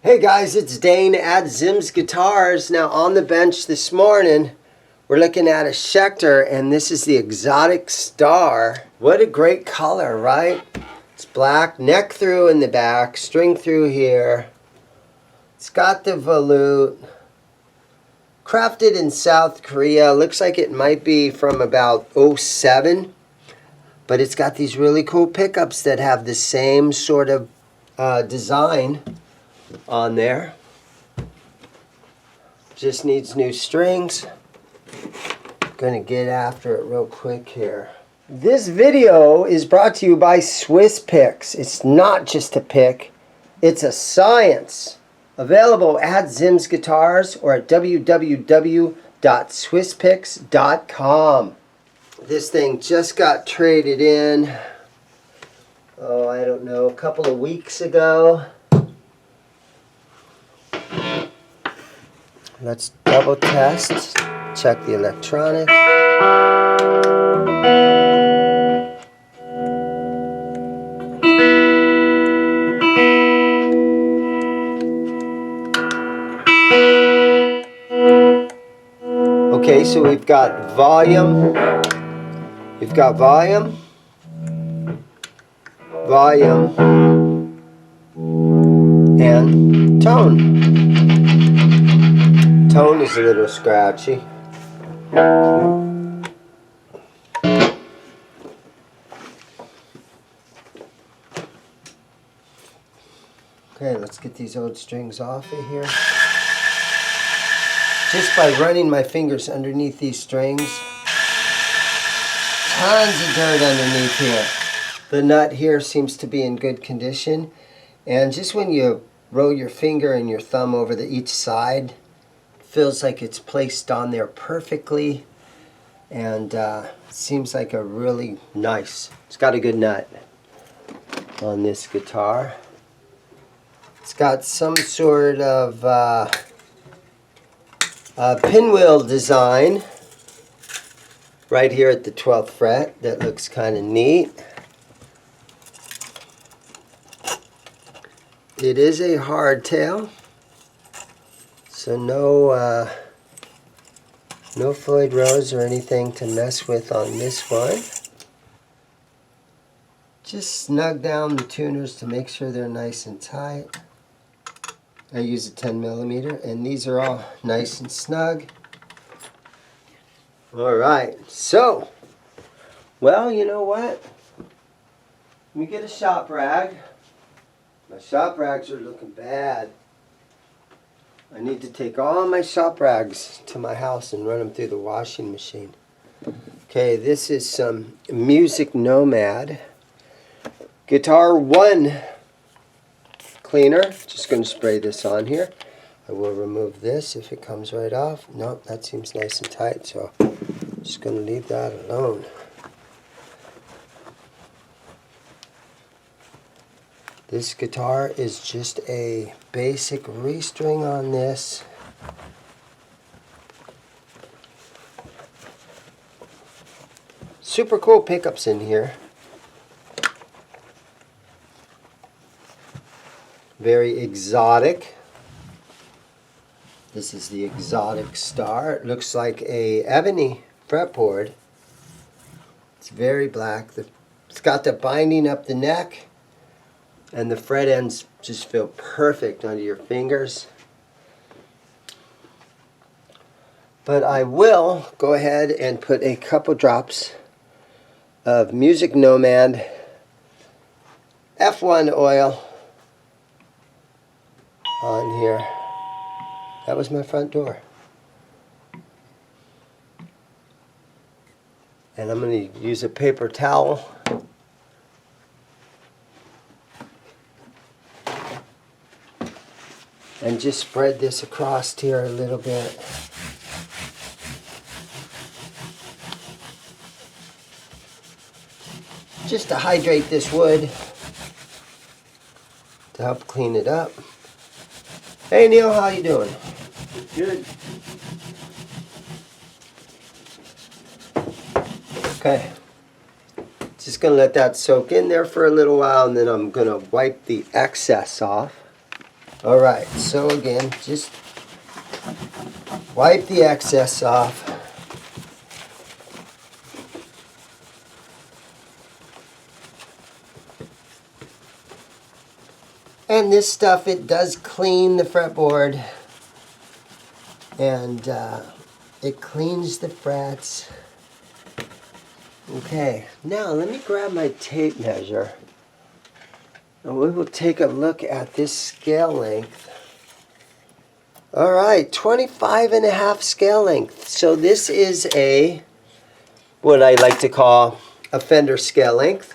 Hey guys, it's Dane at ZIMM'S Guitars. Now on the bench this morning, we're looking at a Schecter, and this is the Exotic Star. What a great color, right? It's black, neck through in the back, string through here. It's got the volute. Crafted in South Korea. Looks like it might be from about '07. But it's got these really cool pickups that have the same sort of design on there. Just needs new strings. Gonna get after it real quick here. This video is brought to you by Swiss Picks. It's not just a pick, it's a science. Available at ZIMM'S Guitars or at www.swisspicks.com. This thing just got traded in, I don't know, a couple of weeks ago. Let's double test, check the electronics. Okay, so we've got volume, and tone. Tone is a little scratchy. Okay, let's get these old strings off of here. Just by running my fingers underneath these strings, tons of dirt underneath here. The nut here seems to be in good condition, and just when you roll your finger and your thumb over each side, feels like it's placed on there perfectly, and seems like a really nice, it's got a good nut on this guitar. It's got some sort of pinwheel design right here at the 12th fret that looks kind of neat. It is a hardtail, so no Floyd Rose or anything to mess with on this one. Just snug down the tuners to make sure they're nice and tight. I use a 10mm, and these are all nice and snug. Alright, so, well, you know what? Let me get a shop rag. My shop rags are looking bad. I need to take all my shop rags to my house and run them through the washing machine. Okay, this is some Music Nomad Guitar 1 cleaner. Just going to spray this on here. I will remove this if it comes right off. Nope, that seems nice and tight, so I'm just going to leave that alone. This guitar is just a basic restring on this. Super cool pickups in here. Very exotic. This is the Exotic Star. It looks like a ebony fretboard. It's very black. It's got the binding up the neck, and the fret ends just feel perfect under your fingers. But I will go ahead and put a couple drops of Music Nomad F1 oil on here. That was my front door. And I'm going to use a paper towel and just spread this across here a little bit. Just to hydrate this wood to help clean it up. Hey Neil, how you doing? Good. Okay. Just going to let that soak in there for a little while, and then I'm going to wipe the excess off. All right, so again, just wipe the excess off. And this stuff, it does clean the fretboard, and it cleans the frets. Okay, now let me grab my tape measure, and we will take a look at this scale length. All right, 25.5 scale length. So this is what I like to call a Fender scale length.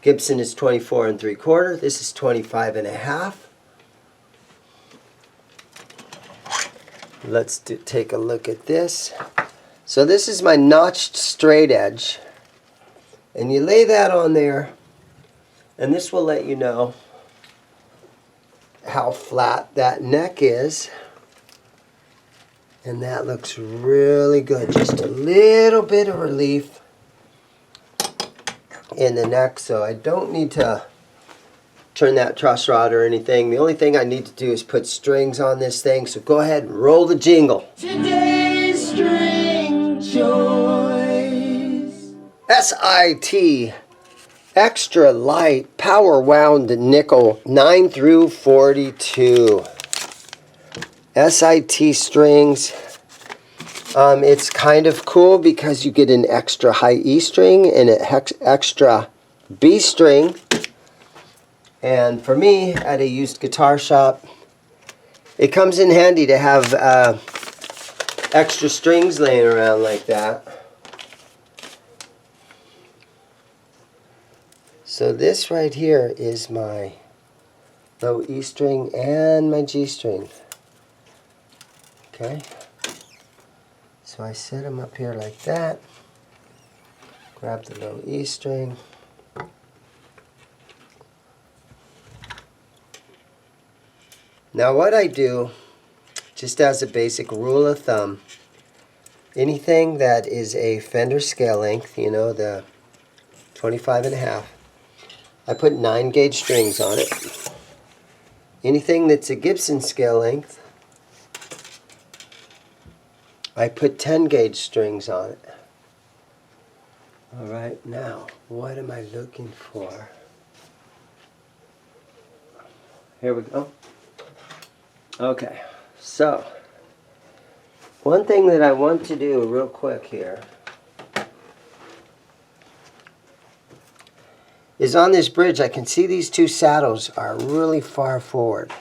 Gibson is 24 3/4. This is 25.5. Let's take a look at this. So this is my notched straight edge. And you lay that on there, and this will let you know how flat that neck is. And that looks really good. Just a little bit of relief in the neck, so I don't need to turn that truss rod or anything. The only thing I need to do is put strings on this thing, so go ahead and roll the jingle. Today's string choice. SIT extra light power wound nickel 9 through 42. SIT strings. It's kind of cool because you get an extra high E string and an extra B string. And for me, at a used guitar shop, it comes in handy to have extra strings laying around like that. So this right here is my low E string and my G string. Okay. So I set them up here like that. Grab the low E string. Now what I do, just as a basic rule of thumb, anything that is a Fender scale length, you know, the 25.5, I put 9 gauge strings on it. Anything that's a Gibson scale length, I put 10 gauge strings on it. Alright, now, what am I looking for? Here we go. Okay, so, one thing that I want to do real quick here is on this bridge, I can see these two saddles are really far forward.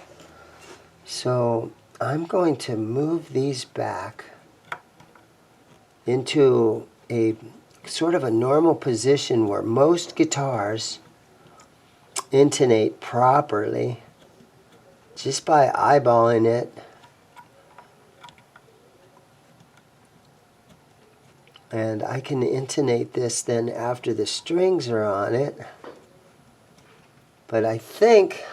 So, I'm going to move these back into a sort of a normal position where most guitars intonate properly just by eyeballing it. And I can intonate this then after the strings are on it. But I think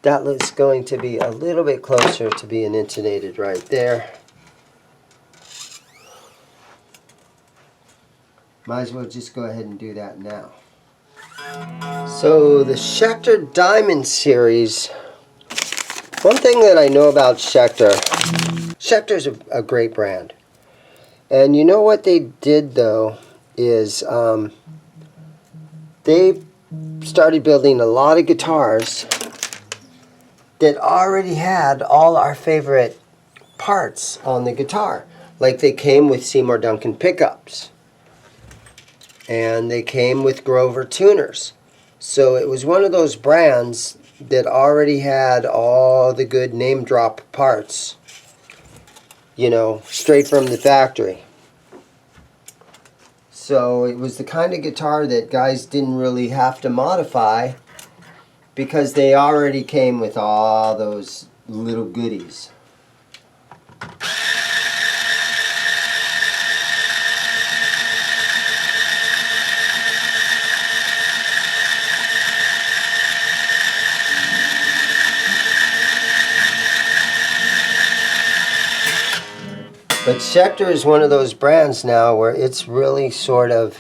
that looks going to be a little bit closer to being intonated right there. Might as well just go ahead and do that now. So the Schecter Diamond series, one thing that I know about Schecter's a great brand. And you know what they did though is they started building a lot of guitars that already had all our favorite parts on the guitar. Like they came with Seymour Duncan pickups. And they came with Grover tuners. So it was one of those brands that already had all the good name drop parts, you know, straight from the factory. So it was the kind of guitar that guys didn't really have to modify because they already came with all those little goodies. But Schecter is one of those brands now where it's really sort of,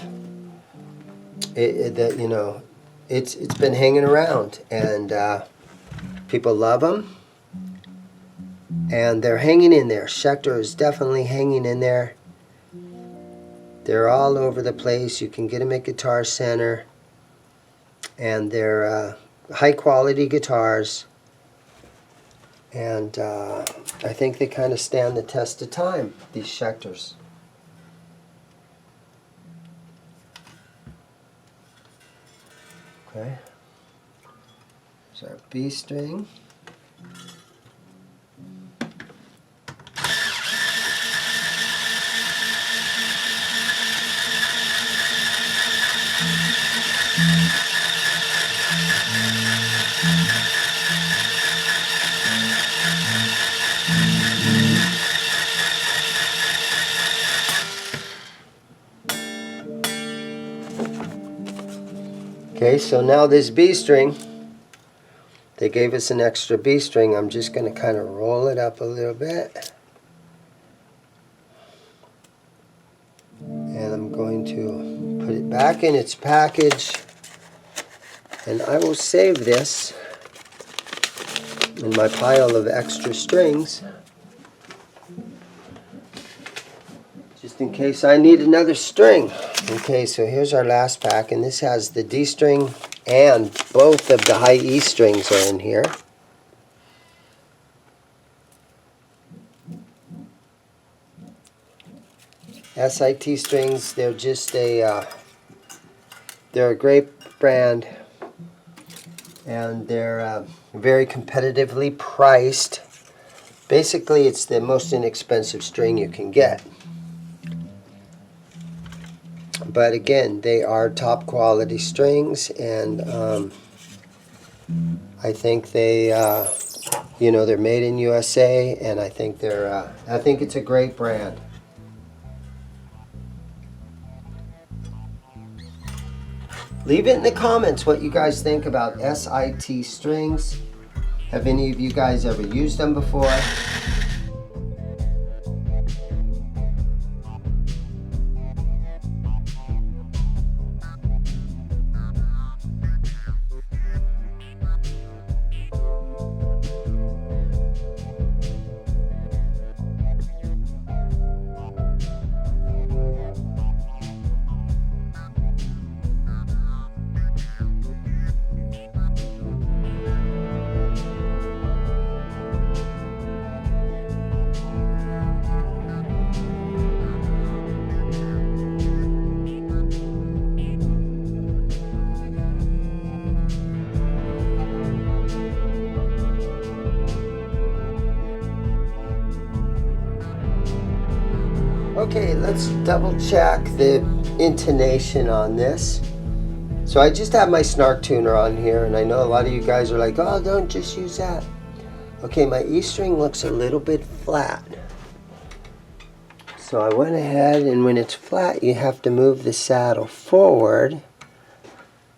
you know, it's been hanging around, and People love them. And they're hanging in there. Schecter is definitely hanging in there. They're all over the place. You can get them at Guitar Center. And they're high quality guitars. And I think they kind of stand the test of time, these Schecters. Okay. There's our B string. Okay, so now this B string, they gave us an extra B string. I'm just going to kind of roll it up a little bit. And I'm going to put it back in its package. And I will save this in my pile of extra strings, just in case I need another string. Okay, so here's our last pack, and this has the D string and both of the high E strings are in here. SIT strings, they're just they're a great brand, and they're very competitively priced. Basically, it's the most inexpensive string you can get. But again, they are top quality strings, and I think they, you know, they're made in USA, and I think I think it's a great brand. Leave it in the comments what you guys think about SIT strings. Have any of you guys ever used them before? Okay, let's double check the intonation on this. So I just have my snark tuner on here, and I know a lot of you guys are like, oh, don't just use that. Okay, my E string looks a little bit flat. So I went ahead, and when it's flat, you have to move the saddle forward.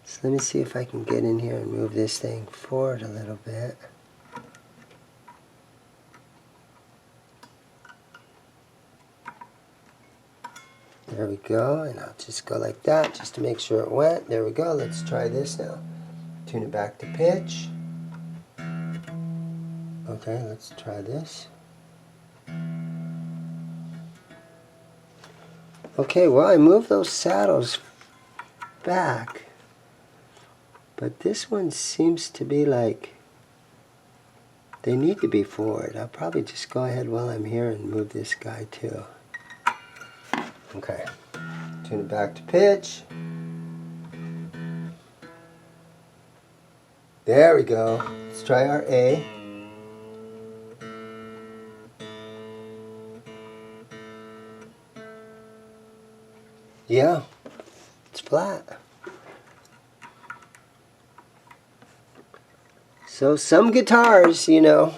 So let me see if I can get in here and move this thing forward a little bit. There we go, and I'll just go like that just to make sure it went. There we go. Let's try this now. Tune it back to pitch. Okay, let's try this. Okay, well, I moved those saddles back, but this one seems to be like they need to be forward. I'll probably just go ahead while I'm here and move this guy too. Okay, tune it back to pitch. There we go. Let's try our A. Yeah, it's flat. So some guitars, you know,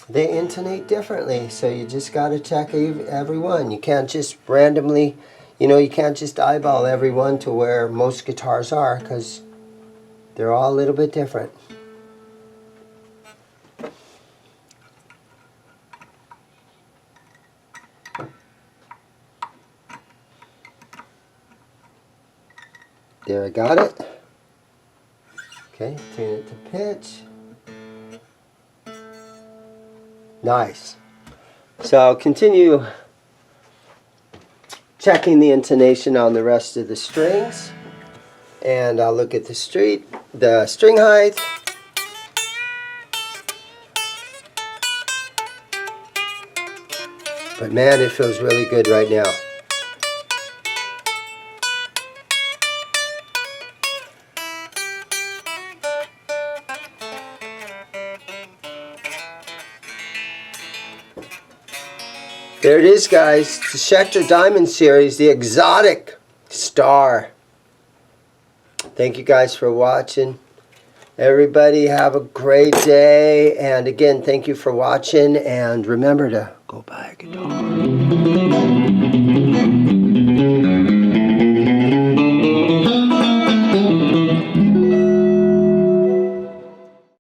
they intonate differently, so you just got to check every one. You can't just randomly, you know, you can't just eyeball every one to where most guitars are, because they're all a little bit different. There, I got it. Okay, tune it to pitch. Nice. So I'll continue checking the intonation on the rest of the strings, and I'll look at the string height. But man, it feels really good right now. There it is, guys. The Schecter Diamond Series, the Exotic Star. Thank you guys for watching. Everybody have a great day. And again, thank you for watching. And remember to go buy a guitar.